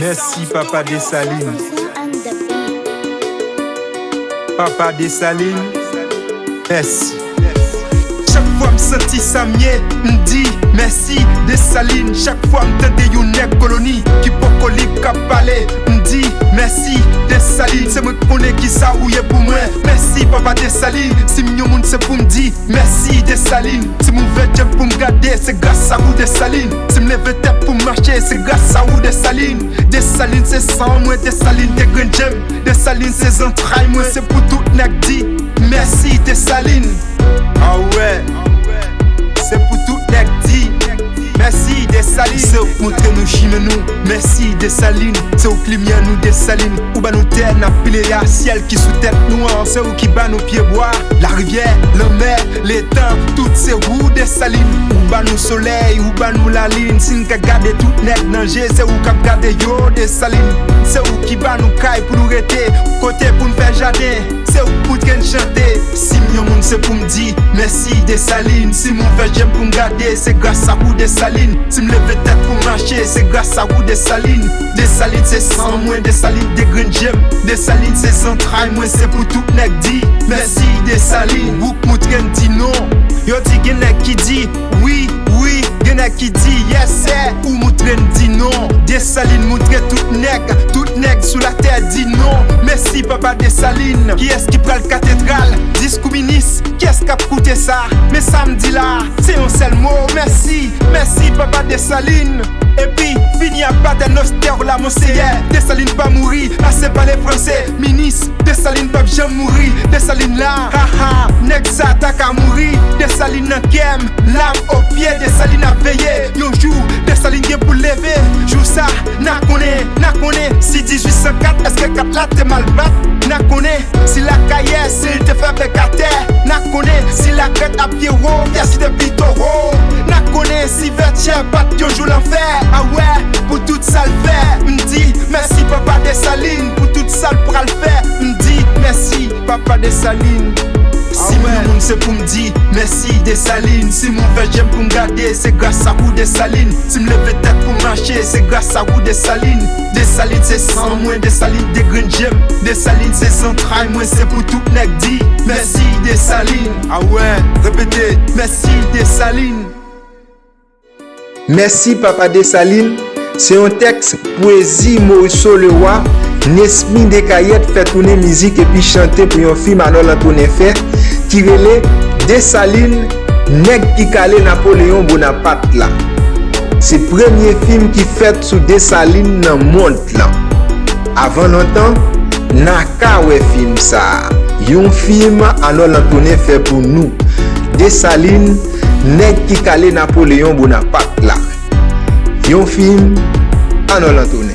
Merci Papa Dessalines. Papa Dessalines, merci. Chaque fois m'senti ça mieux, m'di merci Dessalines. Chaque fois m'tende yon nèg colonie qui pokoli k'ap parler, m'di merci Dessalines. C'est moi connais qui ça ouye pour moi. Merci Papa Dessalines. Si m'yon moun c'est pour m'di merci Dessalines. Si m'ouvert j'aime pour m'garder, c'est grâce à vous Dessalines. Si m'lève tête pour marcher, c'est grâce à vous Dessalines. Dessalines c'est sang moi, Dessalines des grains j'aime. Dessalines c'est entrailles moi, c'est pour tout nèg dit merci Dessalines. Ah ouais, c'est pour tout nèg dit merci Dessalines. C'est pour montrer nous chime nous, merci Dessalines. C'est au climat nous Dessalines. Ou ba nous terre n'a pilé à ciel qui sous tête noire. C'est où qui bat nos pieds bois, la rivière, la mer, l'étang, toutes ces roues Dessalines. Ou ba nous soleil, ou ba nous la ligne. Si nous garder tout nèg danger, c'est où qu'a garder yo Dessalines. C'est où qui bat nous caille pour nous rester, côté pour nous faire jardin. C'est où pour nous chanter. Si mon monde c'est pour me dire merci Dessalines. Si mon fait j'aime pour me garder, c'est grâce à vous Dessalines. Si me lever tête pour marcher, c'est grâce à vous Dessalines. Dessalines c'est sans moi, Dessalines des grains j'aime. Dessalines c'est entrailles, moi c'est pour tout nèg dit merci Dessalines. Ou moutren dit non, yo dit gen nèg qui dit oui, oui, gen nèg qui dit yes sir. Ou moutren dit non, Dessalines montre tout nèg sous la terre dit non. Merci Papa Dessalines. Qui est-ce qui prend le cathédrale? Discours ministre, qui est-ce qui a coûté ça? Mais samedi là, c'est un seul mot, merci, merci Papa Dessalines. Et puis, fini à Paternoster la Monseigneur. Dessalines pas mourir, là c'est pas les Français. Ministre, Dessalines pas jamais mourir. Dessalines là, haha, nèg ça t'as qu'à mourir. Dessalines en kem, l'âme au pied. Dessalines a veillé, yon jour, Dessalines est pour lever. Joue ça, n'a connaît. Si 1804, est-ce que 4 là t'es mal bat? N'a connaît, si la cahier, s'il te fait bécater. N'a connaît, si la crête à pied haut, merci de pitoro. N'a connaît, si vertière bat yon joue l'enfer. Ah ouais, pour tout ça le faire, m'di merci Papa Dessalines. Pour tout ça le pral faire, m'di merci Papa Dessalines. Si mon monde c'est pour me dire merci Dessalines. Si mon fait j'aime pour me garder, c'est grâce à vous Dessalines. Si me lever tête pour marcher, c'est grâce à vous Dessalines. Dessalines c'est sans moi, Dessalines des grains j'aime. Dessalines c'est entrailles, moi c'est pour tout nèg dit merci Dessalines. Ah ouais, répétez, merci Dessalines. Merci Papa Dessalines. C'est un texte poésie Maurice Leroy. Nesmi Dekayet fait tourner musique et puis chanter pour un film Arnold Antonin fait qui relait Dessalines nèg qui calé Napoléon Bonaparte là. C'est le premier film qui fait sous Dessalines dans le monde là. Avant longtemps, naka ouais film ça. Un film Arnold Antonin fait pour nous. Dessalines nèg qui calé Napoléon Bonaparte là. Un film Arnold Antonin.